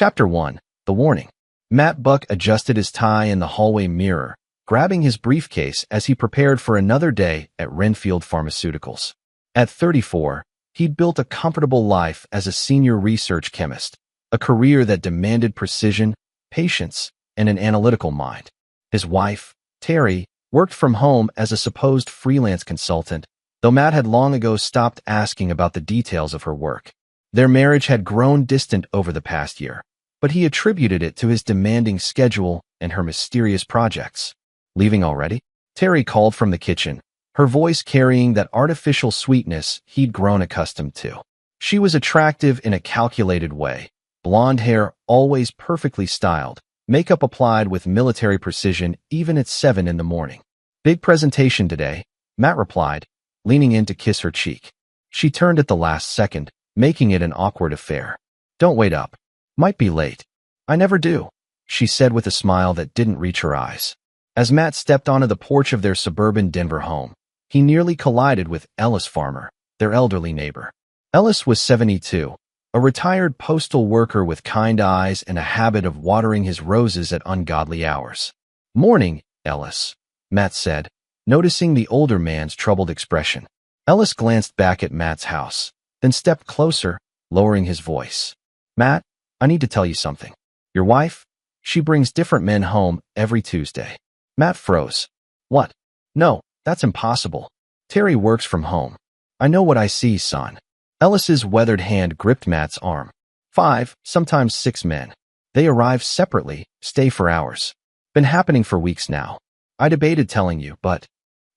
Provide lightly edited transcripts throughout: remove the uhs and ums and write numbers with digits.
Chapter 1. The Warning. Matt Buck adjusted his tie in the hallway mirror, grabbing his briefcase as he prepared for another day at Renfield Pharmaceuticals. At 34, he'd built a comfortable life as a senior research chemist, a career that demanded precision, patience, and an analytical mind. His wife, Terry, worked from home as a supposed freelance consultant, though Matt had long ago stopped asking about the details of her work. Their marriage had grown distant over the past year, but he attributed it to his demanding schedule and her mysterious projects. Leaving already? Terry called from the kitchen, her voice carrying that artificial sweetness he'd grown accustomed to. She was attractive in a calculated way, blonde hair always perfectly styled, makeup applied with military precision even at 7 in the morning. "Big presentation today," Matt replied, leaning in to kiss her cheek. She turned at the last second, making it an awkward affair. "Don't wait up. Might be late." "I never do," she said with a smile that didn't reach her eyes. As Matt stepped onto the porch of their suburban Denver home, he nearly collided with Ellis Farmer, their elderly neighbor. Ellis was 72, a retired postal worker with kind eyes and a habit of watering his roses at ungodly hours. "Morning, Ellis," Matt said, noticing the older man's troubled expression. Ellis glanced back at Matt's house, then stepped closer, lowering his voice. "Matt, I need to tell you something. Your wife? She brings different men home every Tuesday." Matt froze. "What? No, that's impossible. Terry works from home. I know what I see, son." Ellis's weathered hand gripped Matt's arm. 5, sometimes 6 men. They arrive separately, stay for hours. Been happening for weeks now. I debated telling you, but..."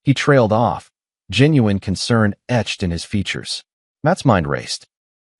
He trailed off, genuine concern etched in his features. Matt's mind raced.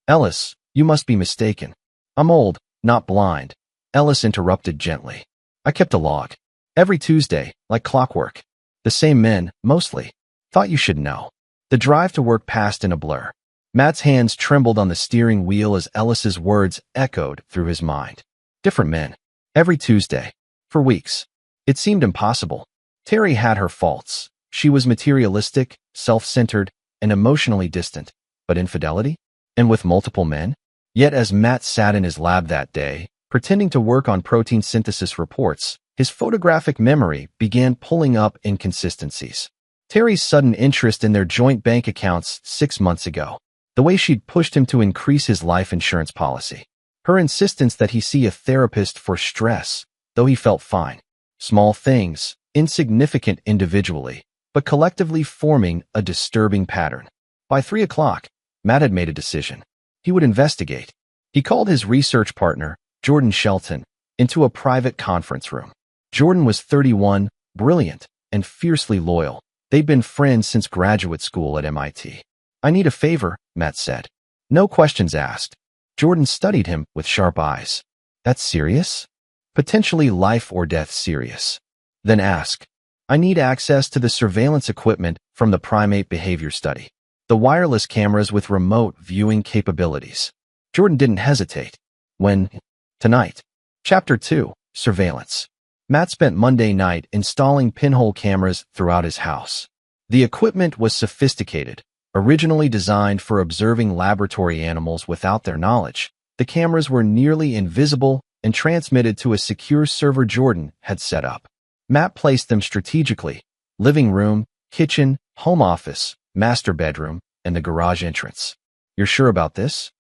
"Ellis, you must be mistaken. I'm old, not blind," Ellis interrupted gently. "I kept a log. Every Tuesday, like clockwork. The same men, mostly. Thought you should know." The drive to work passed in a blur. Matt's hands trembled on the steering wheel as Ellis's words echoed through his mind. Different men. Every Tuesday. For weeks. It seemed impossible. Terry had her faults. She was materialistic, self-centered, and emotionally distant. But infidelity? And with multiple men? Yet as Matt sat in his lab that day, pretending to work on protein synthesis reports, his photographic memory began pulling up inconsistencies. Terry's sudden interest in their joint bank accounts 6 months ago. The way she'd pushed him to increase his life insurance policy. Her insistence that he see a therapist for stress, though he felt fine. Small things, insignificant individually, but collectively forming a disturbing pattern. By 3 o'clock, Matt had made a decision. He would investigate. He called his research partner, Jordan Shelton, into a private conference room. Jordan was 31, brilliant, and fiercely loyal. They'd been friends since graduate school at MIT. "I need a favor," Matt said. No questions asked. Jordan studied him with sharp eyes. "That's serious?" "Potentially life or death serious." "Then ask." "I need access to the surveillance equipment from the primate behavior study. The wireless cameras with remote viewing capabilities." Jordan didn't hesitate. "When?" "Tonight." Chapter 2. Surveillance. Matt spent Monday night installing pinhole cameras throughout his house. The equipment was sophisticated, originally designed for observing laboratory animals without their knowledge. The cameras were nearly invisible and transmitted to a secure server Jordan had set up. Matt placed them strategically: living room, kitchen, home office, master bedroom, and the garage entrance. "You're sure about this?"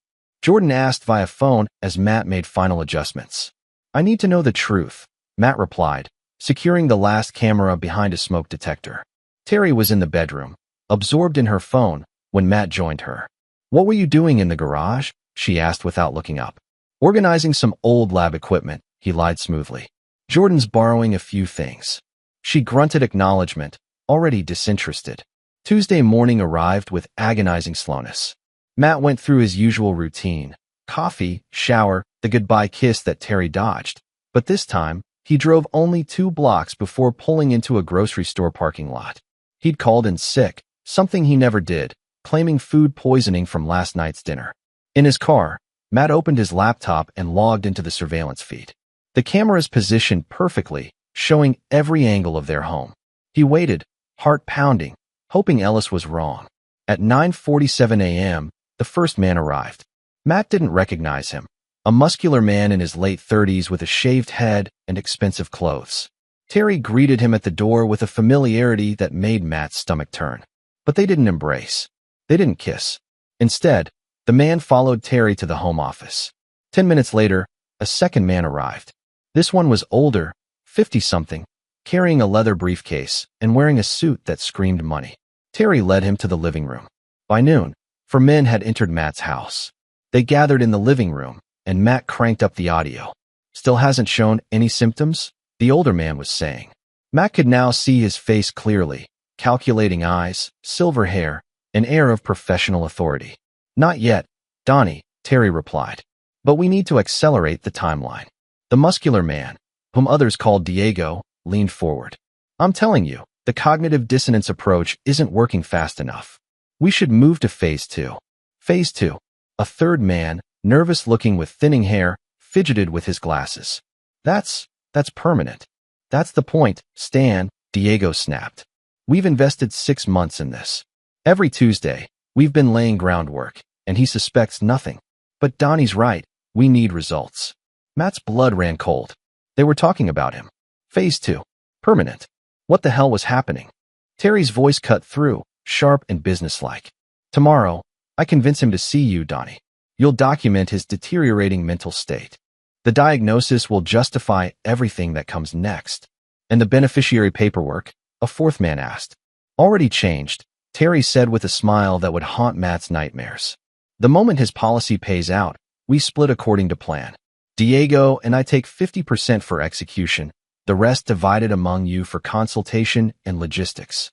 Jordan asked via phone as Matt made final adjustments. "I need to know the truth," Matt replied, securing the last camera behind a smoke detector. Terry was in the bedroom, absorbed in her phone, when Matt joined her. "What were you doing in the garage?" she asked without looking up. "Organizing some old lab equipment," he lied smoothly. "Jordan's borrowing a few things." She grunted acknowledgement, already disinterested. Tuesday morning arrived with agonizing slowness. Matt went through his usual routine: coffee, shower, the goodbye kiss that Terry dodged. But this time, he drove only 2 blocks before pulling into a grocery store parking lot. He'd called in sick, something he never did, claiming food poisoning from last night's dinner. In his car, Matt opened his laptop and logged into the surveillance feed. The cameras positioned perfectly, showing every angle of their home. He waited, heart pounding, hoping Ellis was wrong. At 9:47 a.m., the first man arrived. Matt didn't recognize him. a muscular man in his late 30s with a shaved head and expensive clothes. Terry greeted him at the door with a familiarity that made Matt's stomach turn. But they didn't embrace. They didn't kiss. Instead, the man followed Terry to the home office. 10 minutes later, a second man arrived. This one was older, 50-something, carrying a leather briefcase and wearing a suit that screamed money. Terry led him to the living room. By noon, 4 men had entered Matt's house. They gathered in the living room, and Matt cranked up the audio. Still hasn't shown any symptoms? The older man was saying. Matt could now see his face clearly, calculating eyes, silver hair, an air of professional authority. Not yet, Donnie, Terry replied. But we need to accelerate the timeline. The muscular man, whom others called Diego, leaned forward. I'm telling you, the cognitive dissonance approach isn't working fast enough. We should move to phase 2. Phase 2. A third man, nervous-looking with thinning hair, fidgeted with his glasses. That's permanent. That's the point, Stan, Diego snapped. We've invested 6 months in this. Every Tuesday, we've been laying groundwork, and he suspects nothing. But Donnie's right, we need results. Matt's blood ran cold. They were talking about him. Phase 2. Permanent. What the hell was happening? Terry's voice cut through, sharp and businesslike. Tomorrow, I convince him to see you, Donnie. You'll document his deteriorating mental state. The diagnosis will justify everything that comes next. And the beneficiary paperwork? A fourth man asked. Already changed, Terry said with a smile that would haunt Matt's nightmares. The moment his policy pays out, we split according to plan. Diego and I take 50% for execution, the rest divided among you for consultation and logistics.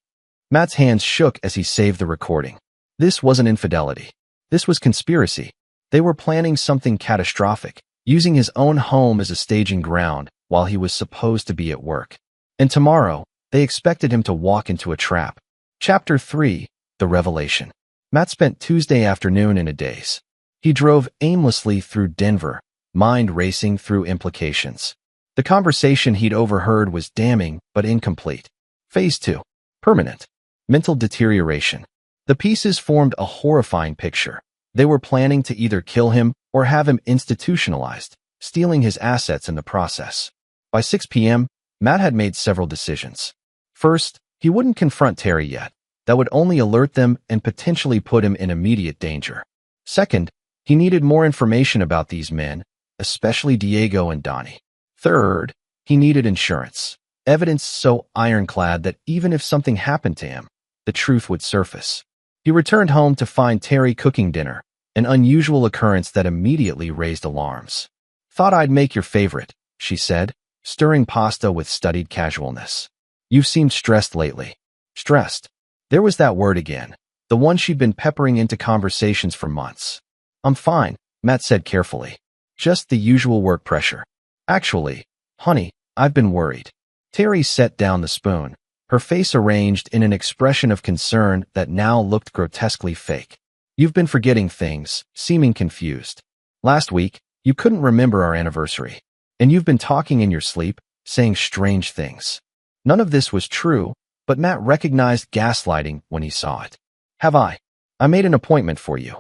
Matt's hands shook as he saved the recording. This wasn't infidelity. This was conspiracy. They were planning something catastrophic, using his own home as a staging ground while he was supposed to be at work. And tomorrow, they expected him to walk into a trap. Chapter 3, The Revelation. Matt spent Tuesday afternoon in a daze. He drove aimlessly through Denver, mind racing through implications. The conversation he'd overheard was damning but incomplete. Phase 2. Permanent. Mental deterioration. The pieces formed a horrifying picture. They were planning to either kill him or have him institutionalized, stealing his assets in the process. By 6 p.m., Matt had made several decisions. First, he wouldn't confront Terry yet. That would only alert them and potentially put him in immediate danger. Second, he needed more information about these men, especially Diego and Donnie. Third, he needed insurance. Evidence so ironclad that even if something happened to him, the truth would surface. He returned home to find Terry cooking dinner, an unusual occurrence that immediately raised alarms. Thought I'd make your favorite, she said, stirring pasta with studied casualness. You've seemed stressed lately. Stressed. There was that word again, the one she'd been peppering into conversations for months. I'm fine, Matt said carefully. Just the usual work pressure. Actually, honey, I've been worried. Terry set down the spoon, her face arranged in an expression of concern that now looked grotesquely fake. You've been forgetting things, seeming confused. Last week, you couldn't remember our anniversary. And you've been talking in your sleep, saying strange things. None of this was true, but Matt recognized gaslighting when he saw it. Have I? I made an appointment for you,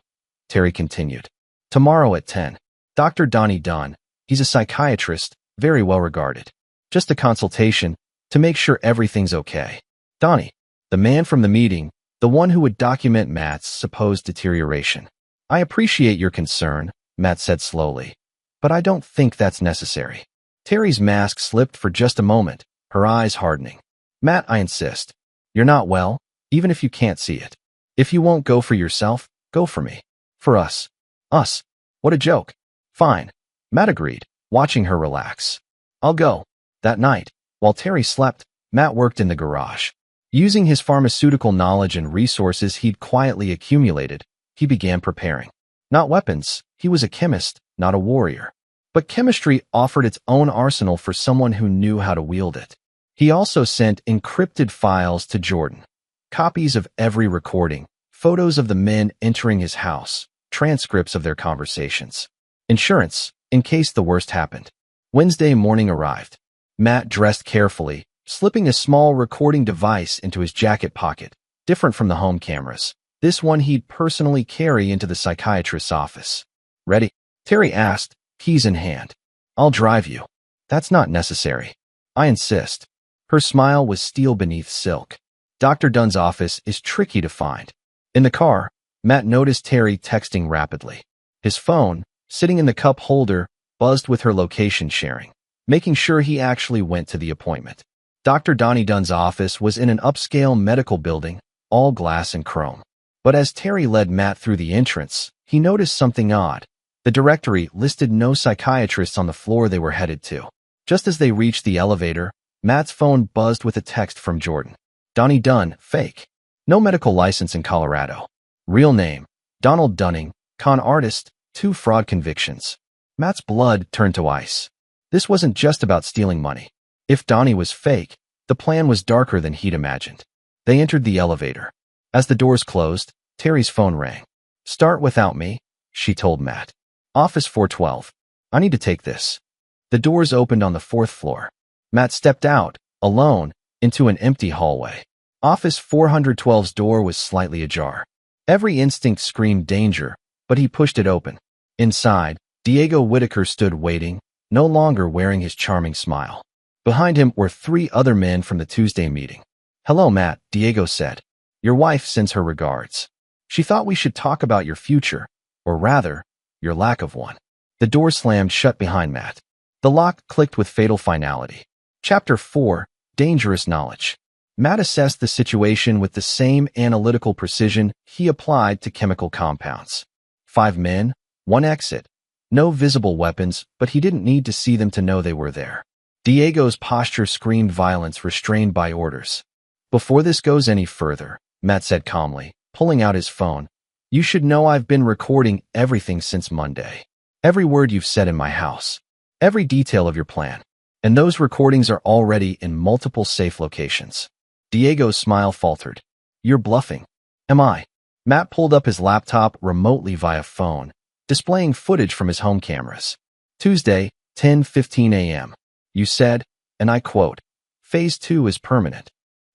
Terry continued. Tomorrow at 10. Dr. Donnie Dunn. He's a psychiatrist, very well regarded. Just a consultation, to make sure everything's okay. Donnie, the man from the meeting, the one who would document Matt's supposed deterioration. I appreciate your concern, Matt said slowly, but I don't think that's necessary. Terry's mask slipped for just a moment, her eyes hardening. Matt, I insist. You're not well, even if you can't see it. If you won't go for yourself, go for me. For us. Us. What a joke. Fine. Matt agreed, watching her relax. I'll go. That night, while Terry slept, Matt worked in the garage. Using his pharmaceutical knowledge and resources he'd quietly accumulated, he began preparing. Not weapons, he was a chemist, not a warrior. But chemistry offered its own arsenal for someone who knew how to wield it. He also sent encrypted files to Jordan. Copies of every recording, photos of the men entering his house, transcripts of their conversations. Insurance, in case the worst happened. Wednesday morning arrived. Matt dressed carefully, slipping a small recording device into his jacket pocket, different from the home cameras. This one he'd personally carry into the psychiatrist's office. Ready? Terry asked, keys in hand. I'll drive you. That's not necessary. I insist. Her smile was steel beneath silk. Dr. Dunn's office is tricky to find. In the car, Matt noticed Terry texting rapidly. His phone, sitting in the cup holder, buzzed with her location sharing, making sure he actually went to the appointment. Dr. Donnie Dunn's office was in an upscale medical building, all glass and chrome. But as Terry led Matt through the entrance, he noticed something odd. The directory listed no psychiatrists on the floor they were headed to. Just as they reached the elevator, Matt's phone buzzed with a text from Jordan. Donnie Dunn, fake. No medical license in Colorado. Real name, Donald Dunning, con artist, 2 fraud convictions. Matt's blood turned to ice. This wasn't just about stealing money. If Donnie was fake, the plan was darker than he'd imagined. They entered the elevator. As the doors closed, Terry's phone rang. Start without me, she told Matt. Office 412. I need to take this. The doors opened on the 4th floor. Matt stepped out, alone, into an empty hallway. Office 412's door was slightly ajar. Every instinct screamed danger, but he pushed it open. Inside, Diego Whitaker stood waiting, no longer wearing his charming smile. Behind him were 3 other men from the Tuesday meeting. Hello, Matt, Diego said. Your wife sends her regards. She thought we should talk about your future, or rather, your lack of one. The door slammed shut behind Matt. The lock clicked with fatal finality. Chapter 4, Dangerous Knowledge. Matt assessed the situation with the same analytical precision he applied to chemical compounds. 5 men, 1 exit. No visible weapons, but he didn't need to see them to know they were there. Diego's posture screamed violence restrained by orders. Before this goes any further, Matt said calmly, pulling out his phone, you should know I've been recording everything since Monday. Every word you've said in my house. Every detail of your plan. And those recordings are already in multiple safe locations. Diego's smile faltered. You're bluffing. Am I? Matt pulled up his laptop remotely via phone, displaying footage from his home cameras. Tuesday, 10:15 a.m. You said, and I quote, Phase 2 is permanent.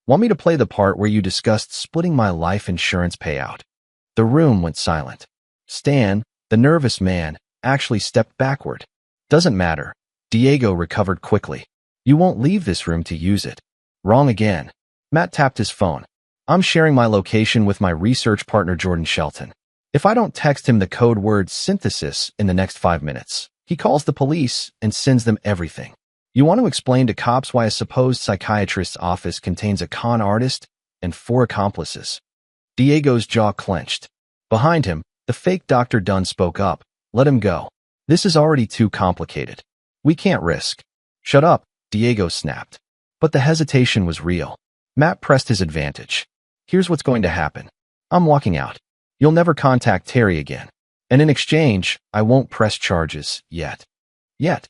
Want me to play the part where you discussed splitting my life insurance payout? The room went silent. Stan, the nervous man, actually stepped backward. Doesn't matter. Diego recovered quickly. You won't leave this room to use it. Wrong again. Matt tapped his phone. I'm sharing my location with my research partner Jordan Shelton. If I don't text him the code word synthesis in the next 5 minutes, he calls the police and sends them everything. You want to explain to cops why a supposed psychiatrist's office contains a con artist and 4 accomplices. Diego's jaw clenched. Behind him, the fake Dr. Dunn spoke up. Let him go. This is already too complicated. We can't risk. Shut up, Diego snapped. But the hesitation was real. Matt pressed his advantage. Here's what's going to happen. I'm walking out. You'll never contact Terry again. And in exchange, I won't press charges, yet. Yet.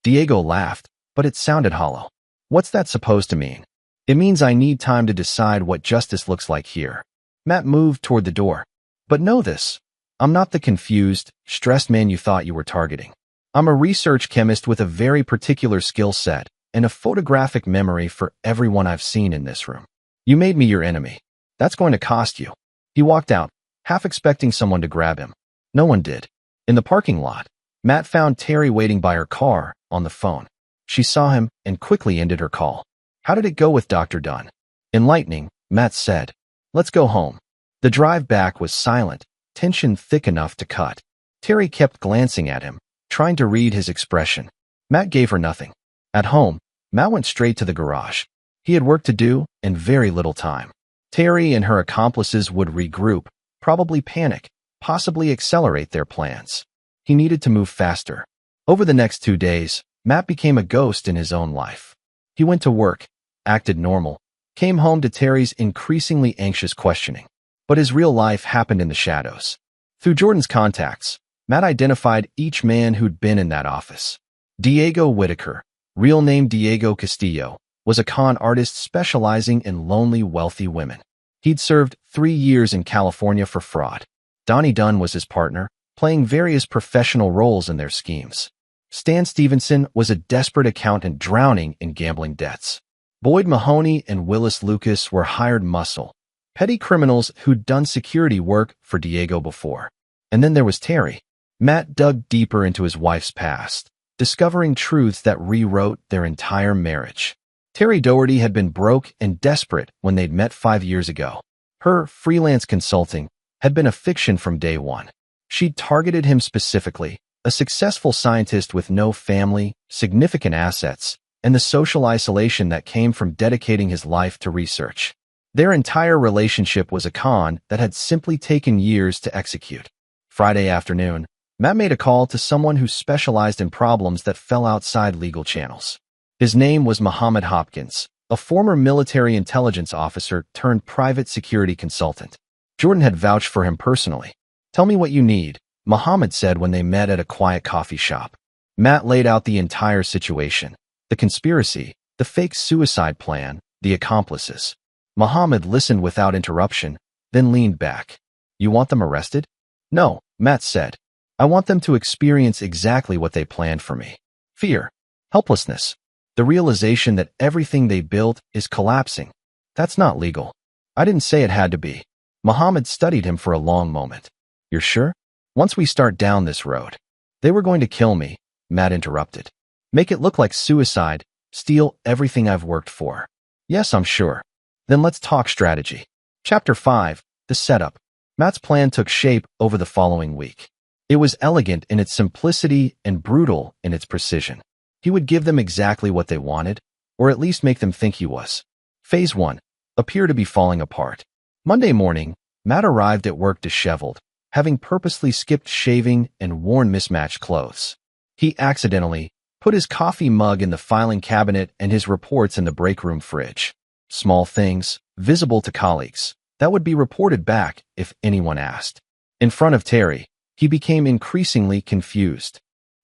Diego laughed, but it sounded hollow. What's that supposed to mean? It means I need time to decide what justice looks like here. Matt moved toward the door. But know this. I'm not the confused, stressed man you thought you were targeting. I'm a research chemist with a very particular skill set and a photographic memory for everyone I've seen in this room. You made me your enemy. That's going to cost you. He walked out, half expecting someone to grab him. No one did. In the parking lot, Matt found Terry waiting by her car, on the phone. She saw him and quickly ended her call. How did it go with Dr. Dunn? Enlightening, Matt said. Let's go home. The drive back was silent, tension thick enough to cut. Terry kept glancing at him, trying to read his expression. Matt gave her nothing. At home, Matt went straight to the garage. He had work to do and very little time. Terry and her accomplices would regroup, probably panic, possibly accelerate their plans. He needed to move faster. Over the next 2 days, Matt became a ghost in his own life. He went to work, acted normal, came home to Terry's increasingly anxious questioning. But his real life happened in the shadows. Through Jordan's contacts, Matt identified each man who'd been in that office. Diego Whitaker, real name Diego Castillo, was a con artist specializing in lonely, wealthy women. He'd served 3 years in California for fraud. Donnie Dunn was his partner, playing various professional roles in their schemes. Stan Stevenson was a desperate accountant drowning in gambling debts. Boyd Mahoney and Willis Lucas were hired muscle, petty criminals who'd done security work for Diego before. And then there was Terry. Matt dug deeper into his wife's past, discovering truths that rewrote their entire marriage. Terry Doherty had been broke and desperate when they'd met 5 years ago. Her freelance consulting had been a fiction from day one. She'd targeted him specifically, a successful scientist with no family, significant assets, and the social isolation that came from dedicating his life to research. Their entire relationship was a con that had simply taken years to execute. Friday afternoon, Matt made a call to someone who specialized in problems that fell outside legal channels. His name was Muhammad Hopkins, a former military intelligence officer turned private security consultant. Jordan had vouched for him personally. "Tell me what you need," Muhammad said when they met at a quiet coffee shop. Matt laid out the entire situation: the conspiracy, the fake suicide plan, the accomplices. Muhammad listened without interruption, then leaned back. "You want them arrested?" "No," Matt said. "I want them to experience exactly what they planned for me. Fear, helplessness, the realization that everything they built is collapsing. That's not legal." "I didn't say it had to be." Muhammad studied him for a long moment. "You're sure?" "Once we start down this road." "They were going to kill me," Matt interrupted. "Make it look like suicide, steal everything I've worked for." "Yes, I'm sure." "Then let's talk strategy." Chapter 5, The Setup. Matt's plan took shape over the following week. It was elegant in its simplicity and brutal in its precision. He would give them exactly what they wanted, or at least make them think he was. Phase 1. Appear to be falling apart. Monday morning, Matt arrived at work disheveled, having purposely skipped shaving and worn mismatched clothes. He accidentally put his coffee mug in the filing cabinet and his reports in the break room fridge. Small things, visible to colleagues, that would be reported back if anyone asked. In front of Terry, he became increasingly confused.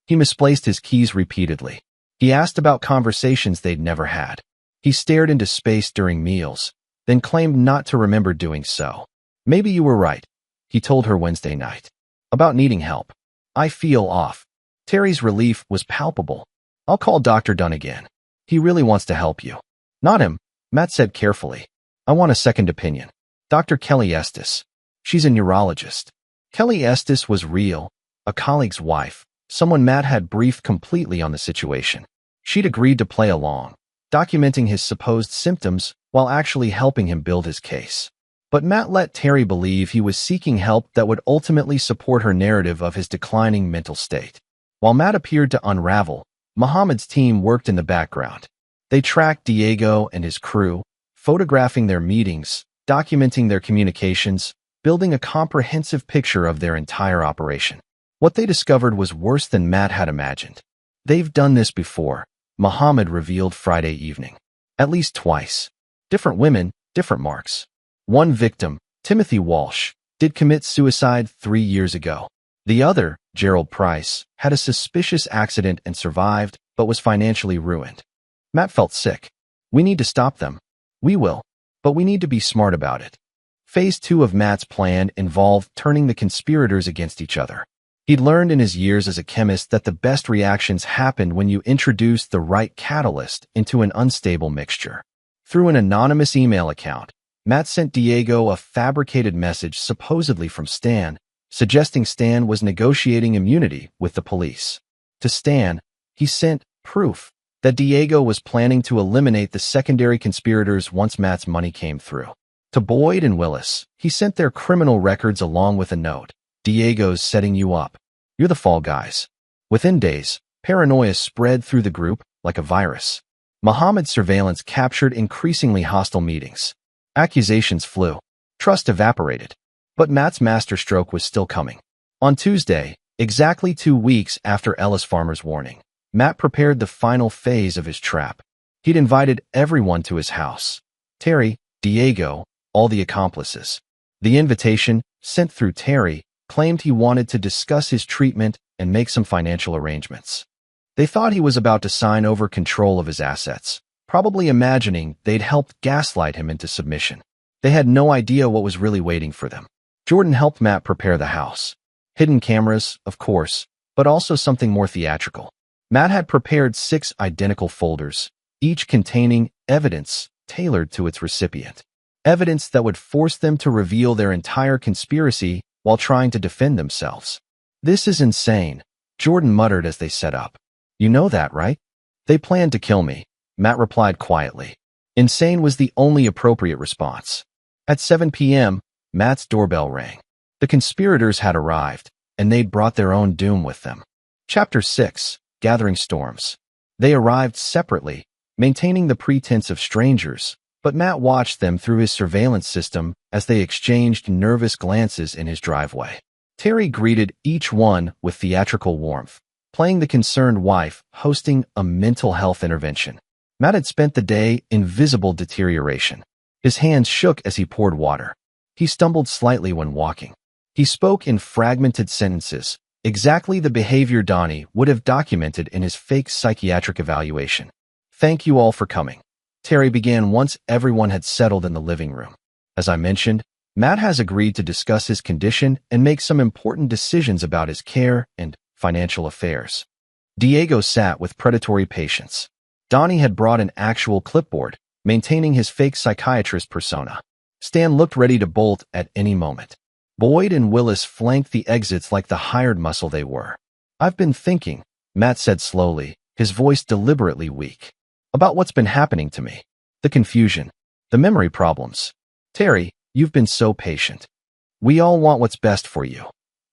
He misplaced his keys repeatedly. He asked about conversations they'd never had. He stared into space during meals, then claimed not to remember doing so. "Maybe you were right," he told her Wednesday night. "About needing help. I feel off." Terry's relief was palpable. "I'll call Dr. Dunn again. He really wants to help you." "Not him," Matt said carefully. "I want a second opinion. Dr. Kelly Estes. She's a neurologist." Kelly Estes was real, a colleague's wife, someone Matt had briefed completely on the situation. She'd agreed to play along, documenting his supposed symptoms while actually helping him build his case. But Matt let Terry believe he was seeking help that would ultimately support her narrative of his declining mental state. While Matt appeared to unravel, Muhammad's team worked in the background. They tracked Diego and his crew, photographing their meetings, documenting their communications, building a comprehensive picture of their entire operation. What they discovered was worse than Matt had imagined. "They've done this before," Muhammad revealed Friday evening. "At least twice. Different women, different marks. One victim, Timothy Walsh, did commit suicide 3 years ago. The other, Gerald Price, had a suspicious accident and survived, but was financially ruined." Matt felt sick. "We need to stop them." "We will. But we need to be smart about it." Phase 2 of Matt's plan involved turning the conspirators against each other. He'd learned in his years as a chemist that the best reactions happened when you introduced the right catalyst into an unstable mixture. Through an anonymous email account, Matt sent Diego a fabricated message supposedly from Stan, suggesting Stan was negotiating immunity with the police. To Stan, he sent proof that Diego was planning to eliminate the secondary conspirators once Matt's money came through. To Boyd and Willis, he sent their criminal records along with a note: "Diego's setting you up. You're the fall guys." Within days, paranoia spread through the group like a virus. Muhammad's surveillance captured increasingly hostile meetings. Accusations flew. Trust evaporated. But Matt's masterstroke was still coming. On Tuesday, exactly 2 weeks after Ellis Farmer's warning, Matt prepared the final phase of his trap. He'd invited everyone to his house: Terry, Diego, all the accomplices. The invitation, sent through Terry, claimed he wanted to discuss his treatment and make some financial arrangements. They thought he was about to sign over control of his assets, probably imagining they'd helped gaslight him into submission. They had no idea what was really waiting for them. Jordan helped Matt prepare the house. Hidden cameras, of course, but also something more theatrical. Matt had prepared 6 identical folders, each containing evidence tailored to its recipient. Evidence that would force them to reveal their entire conspiracy while trying to defend themselves. This is insane, Jordan muttered as they set up. You know that, right? They planned to kill me, Matt replied quietly. Insane was the only appropriate response. At 7 p.m., Matt's doorbell rang. The conspirators had arrived, and they'd brought their own doom with them. Chapter 6, Gathering Storms. They arrived separately, maintaining the pretense of strangers, but Matt watched them through his surveillance system as they exchanged nervous glances in his driveway. Terry greeted each one with theatrical warmth, playing the concerned wife, hosting a mental health intervention. Matt had spent the day in visible deterioration. His hands shook as he poured water. He stumbled slightly when walking. He spoke in fragmented sentences, exactly the behavior Donnie would have documented in his fake psychiatric evaluation. Thank you all for coming, Terry began once everyone had settled in the living room. As I mentioned, Matt has agreed to discuss his condition and make some important decisions about his care and financial affairs. Diego sat with predatory patience. Donnie had brought an actual clipboard, maintaining his fake psychiatrist persona. Stan looked ready to bolt at any moment. Boyd and Willis flanked the exits like the hired muscle they were. I've been thinking, Matt said slowly, his voice deliberately weak, about what's been happening to me. The confusion, the memory problems. Terry, you've been so patient. We all want what's best for you,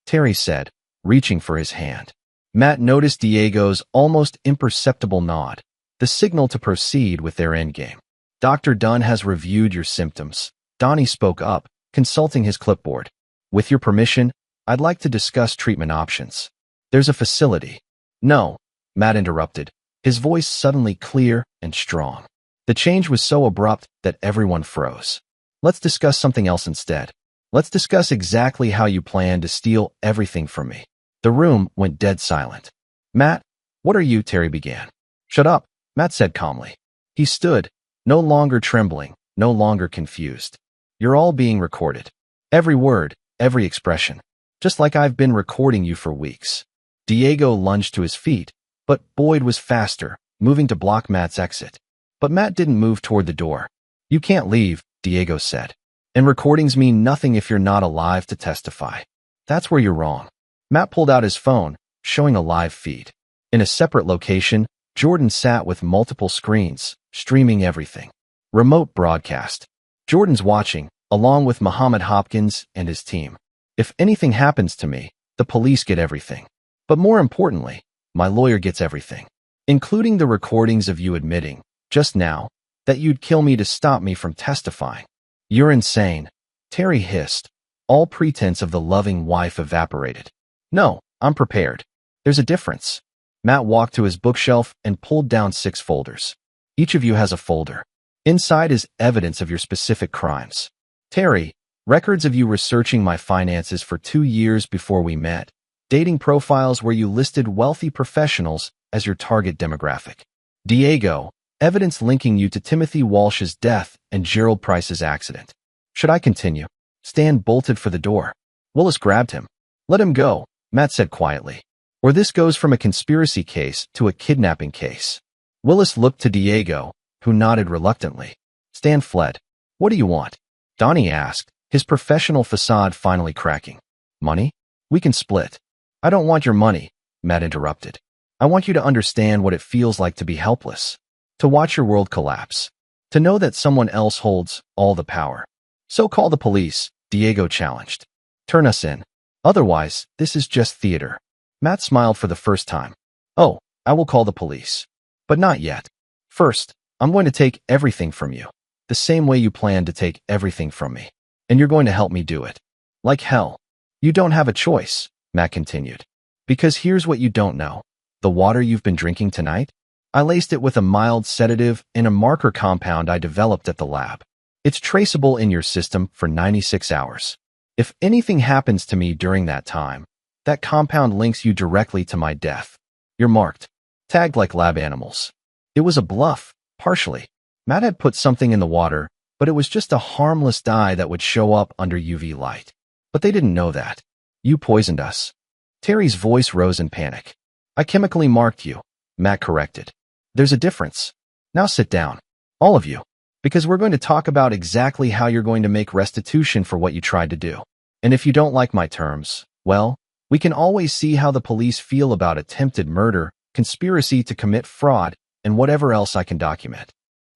Terry said, reaching for his hand. Matt noticed Diego's almost imperceptible nod, the signal to proceed with their endgame. Dr. Dunn has reviewed your symptoms. Donnie spoke up, consulting his clipboard. With your permission, I'd like to discuss treatment options. There's a facility. No, Matt interrupted, his voice suddenly clear and strong. The change was so abrupt that everyone froze. Let's discuss something else instead. Let's discuss exactly how you plan to steal everything from me. The room went dead silent. Matt, what are you? Terry began. Shut up, Matt said calmly. He stood, no longer trembling, no longer confused. You're all being recorded. Every word, every expression. Just like I've been recording you for weeks. Diego lunged to his feet, but Boyd was faster, moving to block Matt's exit. But Matt didn't move toward the door. You can't leave, Diego said. And recordings mean nothing if you're not alive to testify. That's where you're wrong. Matt pulled out his phone, showing a live feed. In a separate location, Jordan sat with multiple screens, streaming everything. Remote broadcast. Jordan's watching, along with Muhammad Hopkins and his team. If anything happens to me, the police get everything. But more importantly, my lawyer gets everything, including the recordings of you admitting, just now, that you'd kill me to stop me from testifying. You're insane, Terry hissed. All pretense of the loving wife evaporated. No, I'm prepared. There's a difference. Matt walked to his bookshelf and pulled down 6 folders. Each of you has a folder. Inside is evidence of your specific crimes. Terry, records of you researching my finances for 2 years before we met. Dating profiles where you listed wealthy professionals as your target demographic. Diego, evidence linking you to Timothy Walsh's death and Gerald Price's accident. Should I continue? Stan bolted for the door. Willis grabbed him. Let him go, Matt said quietly. Or this goes from a conspiracy case to a kidnapping case. Willis looked to Diego, who nodded reluctantly. Stan fled. What do you want? Donnie asked, his professional facade finally cracking. Money? We can split. I don't want your money, Matt interrupted. I want you to understand what it feels like to be helpless. To watch your world collapse. To know that someone else holds all the power. So call the police, Diego challenged. Turn us in. Otherwise, this is just theater. Matt smiled for the first time. Oh, I will call the police. But not yet. First, I'm going to take everything from you. The same way you planned to take everything from me. And you're going to help me do it. Like hell. You don't have a choice, Matt continued. Because here's what you don't know. The water you've been drinking tonight? I laced it with a mild sedative and a marker compound I developed at the lab. It's traceable in your system for 96 hours. If anything happens to me during that time, that compound links you directly to my death. You're marked. Tagged like lab animals. It was a bluff, partially. Matt had put something in the water, but it was just a harmless dye that would show up under UV light. But they didn't know that. You poisoned us. Terry's voice rose in panic. I chemically marked you, Matt corrected. There's a difference. Now sit down. All of you. Because we're going to talk about exactly how you're going to make restitution for what you tried to do. And if you don't like my terms, well, We can always see how the police feel about attempted murder, conspiracy to commit fraud, and whatever else I can document.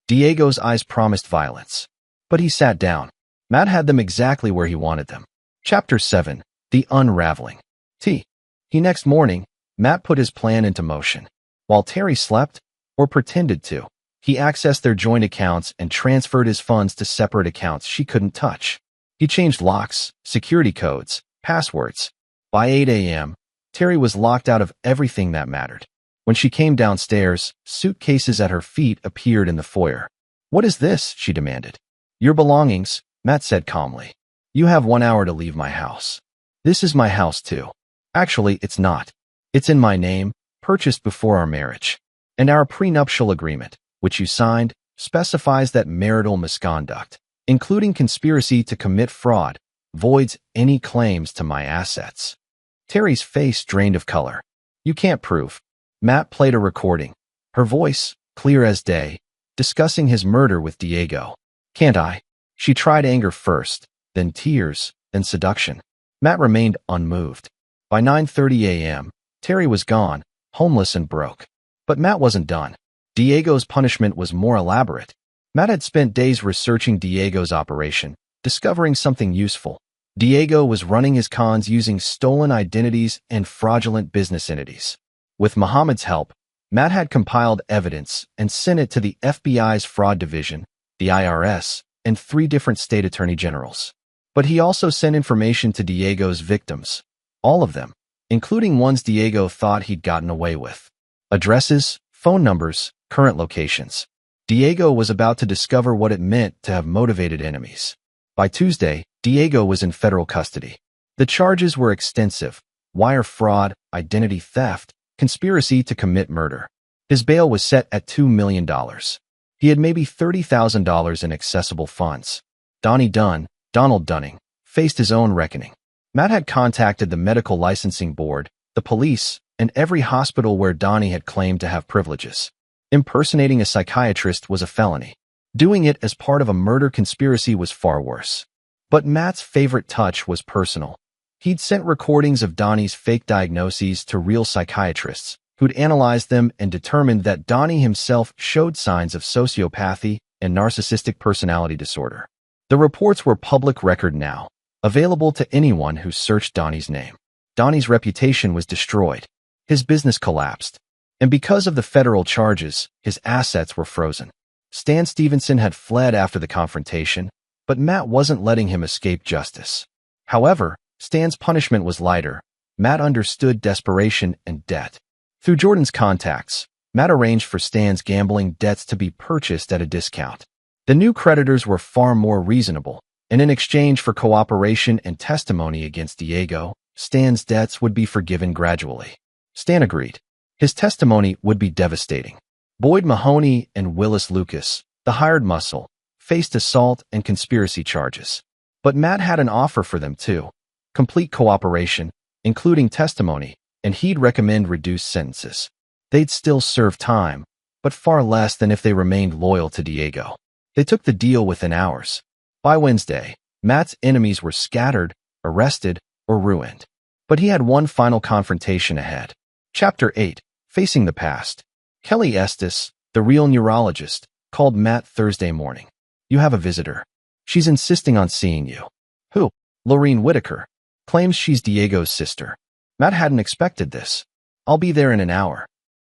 Diego's eyes promised violence. But he sat down. Matt had them exactly where he wanted them. Chapter 7. The Unraveling. Next morning, Matt put his plan into motion. While Terry slept, or pretended to, he accessed their joint accounts and transferred his funds to separate accounts she couldn't touch. He changed locks, security codes, passwords. By 8 a.m., Terry was locked out of everything that mattered. When she came downstairs, suitcases at her feet appeared in the foyer. "What is this?" she demanded. "Your belongings," Matt said calmly. "You have 1 hour to leave my house." "This is my house too." "Actually, it's not. It's in my name, purchased before our marriage. And our prenuptial agreement, which you signed, specifies that marital misconduct, including conspiracy to commit fraud, voids any claims to my assets." Terry's face drained of color. "You can't prove." Matt played a recording, her voice, clear as day, discussing his murder with Diego. "Can't I?" She tried anger first, then tears, then seduction. Matt remained unmoved. By 9:30 a.m., Terry was gone, homeless and broke. But Matt wasn't done. Diego's punishment was more elaborate. Matt had spent days researching Diego's operation, discovering something useful. Diego was running his cons using stolen identities and fraudulent business entities. With Muhammad's help, Matt had compiled evidence and sent it to the FBI's fraud division, the IRS, and 3 different state attorney generals. But he also sent information to Diego's victims, all of them, including ones Diego thought he'd gotten away with. Addresses, phone numbers, current locations. Diego was about to discover what it meant to have motivated enemies. By Tuesday, Diego was in federal custody. The charges were extensive: wire fraud, identity theft, conspiracy to commit murder. His bail was set at $2 million. He had maybe $30,000 in accessible funds. Donald Dunning, faced his own reckoning. Matt had contacted the medical licensing board, the police, and every hospital where Donnie had claimed to have privileges. Impersonating a psychiatrist was a felony. Doing it as part of a murder conspiracy was far worse. But Matt's favorite touch was personal. He'd sent recordings of Donnie's fake diagnoses to real psychiatrists, who'd analyzed them and determined that Donnie himself showed signs of sociopathy and narcissistic personality disorder. The reports were public record now, available to anyone who searched Donnie's name. Donnie's reputation was destroyed. His business collapsed. And because of the federal charges, his assets were frozen. Stan Stevenson had fled after the confrontation, but Matt wasn't letting him escape justice. However, Stan's punishment was lighter. Matt understood desperation and debt. Through Jordan's contacts, Matt arranged for Stan's gambling debts to be purchased at a discount. The new creditors were far more reasonable, and in exchange for cooperation and testimony against Diego, Stan's debts would be forgiven gradually. Stan agreed. His testimony would be devastating. Boyd Mahoney and Willis Lucas, the hired muscle, faced assault and conspiracy charges. But Matt had an offer for them too: complete cooperation, including testimony, and he'd recommend reduced sentences. They'd still serve time, but far less than if they remained loyal to Diego. They took the deal within hours. By Wednesday, Matt's enemies were scattered, arrested, or ruined. But he had one final confrontation ahead. Chapter 8. Facing the Past. Kelly Estes, the real neurologist, called Matt Thursday morning. "You have a visitor. She's insisting on seeing you." "Who?" "Lorene Whitaker. Claims she's Diego's sister." Matt hadn't expected this. "I'll be there in an hour."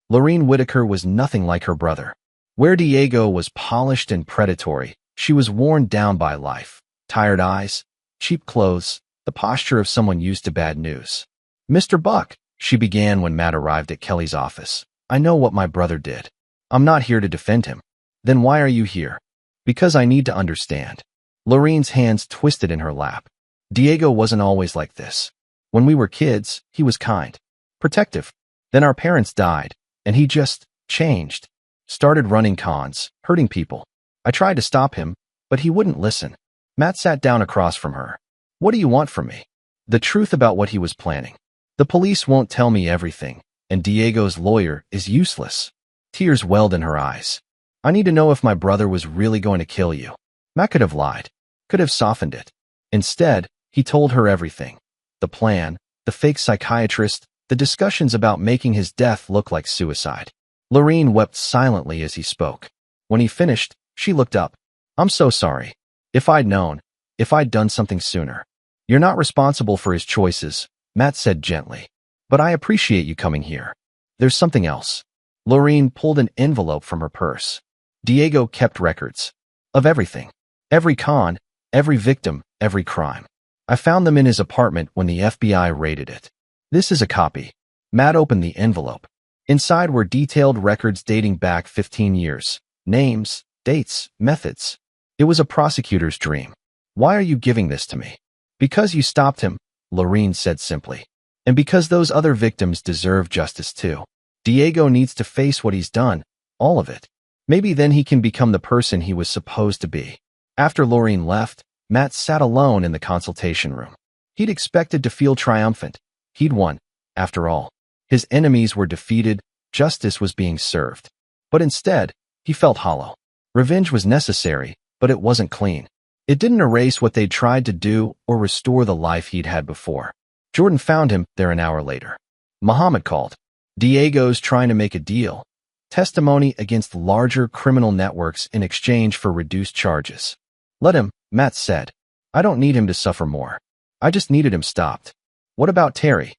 Lorene Whitaker was nothing like her brother. Where Diego was polished and predatory, she was worn down by life. Tired eyes, cheap clothes, the posture of someone used to bad news. "Mr. Buck," she began when Matt arrived at Kelly's office, "I know what my brother did. I'm not here to defend him." "Then why are you here?" "Because I need to understand." Lorene's hands twisted in her lap. "Diego wasn't always like this. When we were kids, he was kind, protective. Then our parents died, and he just changed. Started running cons, hurting people. I tried to stop him, but he wouldn't listen." Matt sat down across from her. "What do you want from me?" "The truth about what he was planning. The police won't tell me everything, and Diego's lawyer is useless." Tears welled in her eyes. "I need to know if my brother was really going to kill you." Matt could have lied, could have softened it. Instead, he told her everything. The plan, the fake psychiatrist, the discussions about making his death look like suicide. Lorene wept silently as he spoke. When he finished, she looked up. I'm so sorry. If I'd known, if I'd done something sooner. You're not responsible for his choices, Matt said gently. But I appreciate you coming here. There's something else. Lorene pulled an envelope from her purse. Diego kept records. Of everything. Every con, every victim, every crime. I found them in his apartment when the FBI raided it. This is a copy. Matt opened the envelope. Inside were detailed records dating back 15 years. Names, dates, methods. It was a prosecutor's dream. Why are you giving this to me? Because you stopped him, Lorene said simply. And because those other victims deserve justice too. Diego needs to face what he's done, all of it. Maybe then he can become the person he was supposed to be. After Lorene left, Matt sat alone in the consultation room. He'd expected to feel triumphant. He'd won, after all. His enemies were defeated, justice was being served. But instead, he felt hollow. Revenge was necessary, but it wasn't clean. It didn't erase what they'd tried to do or restore the life he'd had before. Jordan found him there an hour later. Muhammad called. Diego's trying to make a deal. Testimony against larger criminal networks in exchange for reduced charges. Let him, Matt said. I don't need him to suffer more. I just needed him stopped. What about Terry?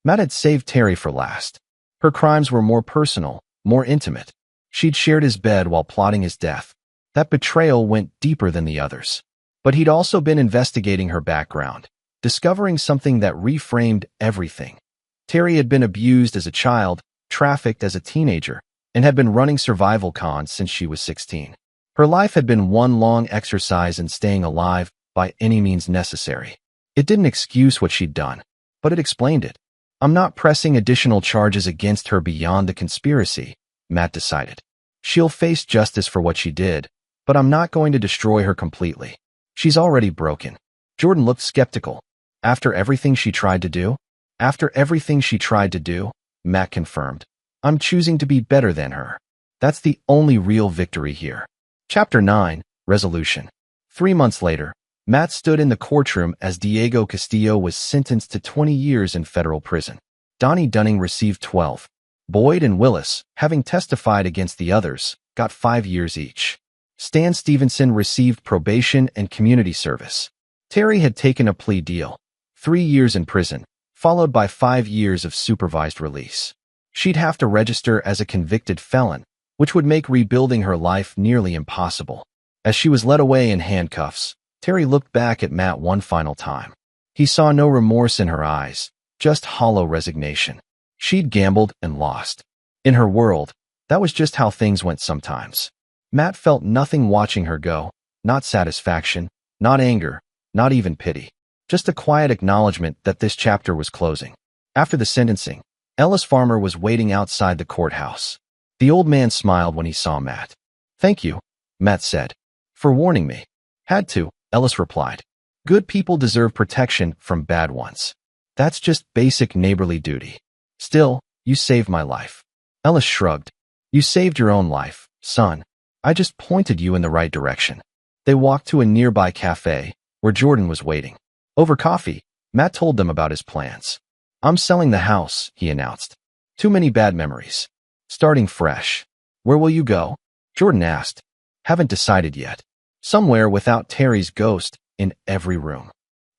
Matt had saved Terry for last. Her crimes were more personal, more intimate. She'd shared his bed while plotting his death. That betrayal went deeper than the others. But he'd also been investigating her background, discovering something that reframed everything. Terry had been abused as a child, trafficked as a teenager, and had been running survival cons since she was 16. Her life had been one long exercise in staying alive by any means necessary. It didn't excuse what she'd done, but it explained it. I'm not pressing additional charges against her beyond the conspiracy, Matt decided. She'll face justice for what she did, but I'm not going to destroy her completely. She's already broken. Jordan looked skeptical. After everything she tried to do? After everything she tried to do, Matt confirmed. I'm choosing to be better than her. That's the only real victory here. Chapter 9, Resolution. 3 months later, Matt stood in the courtroom as Diego Castillo was sentenced to 20 years in federal prison. Donnie Dunning received 12. Boyd and Willis, having testified against the others, got 5 years each. Stan Stevenson received probation and community service. Terry had taken a plea deal. 3 years in prison, followed by 5 years of supervised release. She'd have to register as a convicted felon, which would make rebuilding her life nearly impossible. As she was led away in handcuffs, Terry looked back at Matt one final time. He saw no remorse in her eyes, just hollow resignation. She'd gambled and lost. In her world, that was just how things went sometimes. Matt felt nothing watching her go, not satisfaction, not anger, not even pity. Just a quiet acknowledgement that this chapter was closing. After the sentencing, Ellis Farmer was waiting outside the courthouse. The old man smiled when he saw Matt. Thank you, Matt said. For warning me. Had to, Ellis replied. Good people deserve protection from bad ones. That's just basic neighborly duty. Still, you saved my life. Ellis shrugged. You saved your own life, son. I just pointed you in the right direction. They walked to a nearby cafe, where Jordan was waiting. Over coffee, Matt told them about his plans. I'm selling the house, he announced. Too many bad memories. Starting fresh. Where will you go? Jordan asked. Haven't decided yet. Somewhere without Terry's ghost in every room.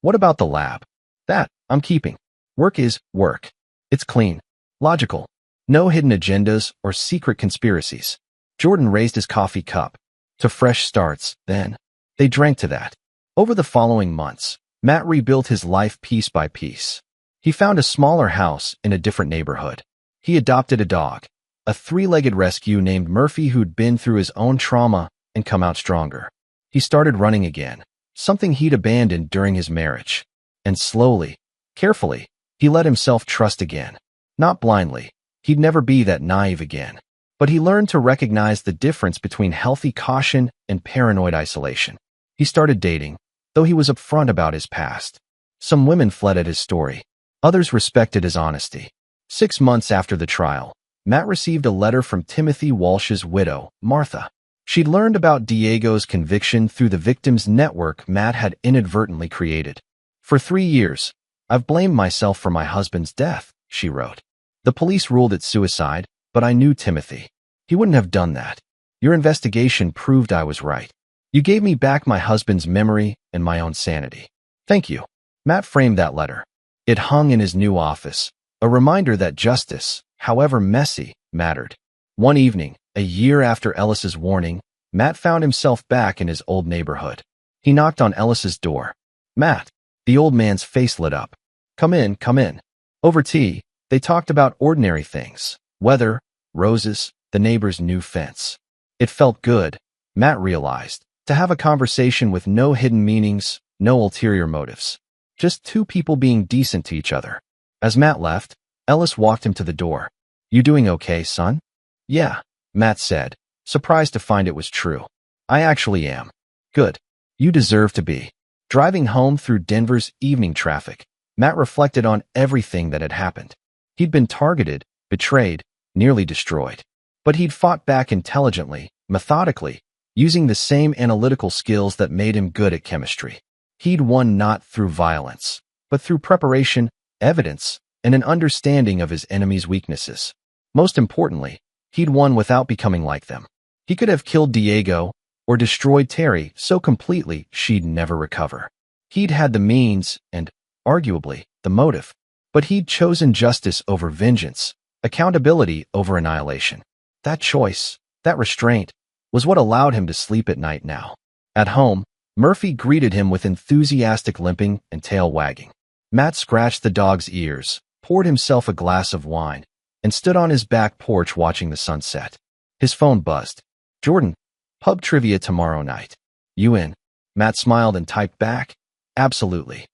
What about the lab? That, I'm keeping. Work is work. It's clean. Logical. No hidden agendas or secret conspiracies. Jordan raised his coffee cup. To fresh starts, then. They drank to that. Over the following months, Matt rebuilt his life piece by piece. He found a smaller house in a different neighborhood. He adopted a dog, a 3-legged rescue named Murphy who'd been through his own trauma and come out stronger. He started running again, something he'd abandoned during his marriage. And slowly, carefully, he let himself trust again. Not blindly. He'd never be that naive again. But he learned to recognize the difference between healthy caution and paranoid isolation. He started dating, though he was upfront about his past. Some women fled at his story. Others respected his honesty. 6 months after the trial, Matt received a letter from Timothy Walsh's widow, Martha. She'd learned about Diego's conviction through the victims' network Matt had inadvertently created. For 3 years, I've blamed myself for my husband's death, she wrote. The police ruled it suicide, but I knew Timothy. He wouldn't have done that. Your investigation proved I was right. You gave me back my husband's memory and my own sanity. Thank you. Matt framed that letter. It hung in his new office, a reminder that justice, however messy, mattered. One evening, a year after Ellis's warning, Matt found himself back in his old neighborhood. He knocked on Ellis's door. Matt. The old man's face lit up. Come in, come in. Over tea, they talked about ordinary things. Weather, roses, the neighbor's new fence. It felt good, Matt realized, to have a conversation with no hidden meanings, no ulterior motives. Just two people being decent to each other. As Matt left, Ellis walked him to the door. You doing okay, son? Yeah, Matt said, surprised to find it was true. I actually am. Good. You deserve to be. Driving home through Denver's evening traffic, Matt reflected on everything that had happened. He'd been targeted, betrayed, nearly destroyed. But he'd fought back intelligently, methodically, using the same analytical skills that made him good at chemistry. He'd won not through violence, but through preparation, evidence, and an understanding of his enemy's weaknesses. Most importantly, he'd won without becoming like them. He could have killed Diego or destroyed Terry so completely she'd never recover. He'd had the means and, arguably, the motive, but he'd chosen justice over vengeance, accountability over annihilation. That choice, that restraint, was what allowed him to sleep at night now. At home, Murphy greeted him with enthusiastic limping and tail wagging. Matt scratched the dog's ears, poured himself a glass of wine, and stood on his back porch watching the sunset. His phone buzzed. Jordan, pub trivia tomorrow night. You in? Matt smiled and typed back, absolutely.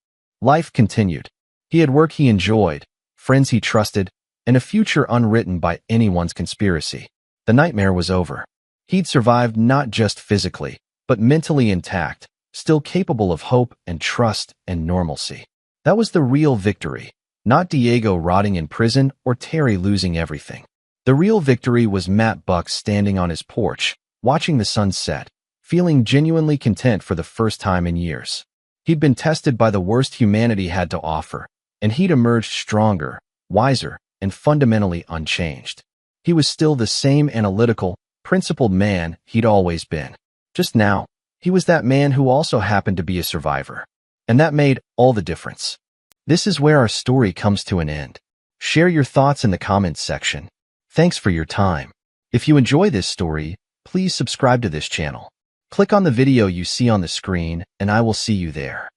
Life continued. He had work he enjoyed, friends he trusted, and a future unwritten by anyone's conspiracy. The nightmare was over. He'd survived not just physically, but mentally intact, still capable of hope and trust and normalcy. That was the real victory, not Diego rotting in prison or Terry losing everything. The real victory was Matt Buck standing on his porch, watching the sun set, feeling genuinely content for the first time in years. He'd been tested by the worst humanity had to offer, and he'd emerged stronger, wiser, and fundamentally unchanged. He was still the same analytical, principled man he'd always been. Just now, he was that man who also happened to be a survivor. And that made all the difference. This is where our story comes to an end. Share your thoughts in the comments section. Thanks for your time. If you enjoy this story, please subscribe to this channel. Click on the video you see on the screen, and I will see you there.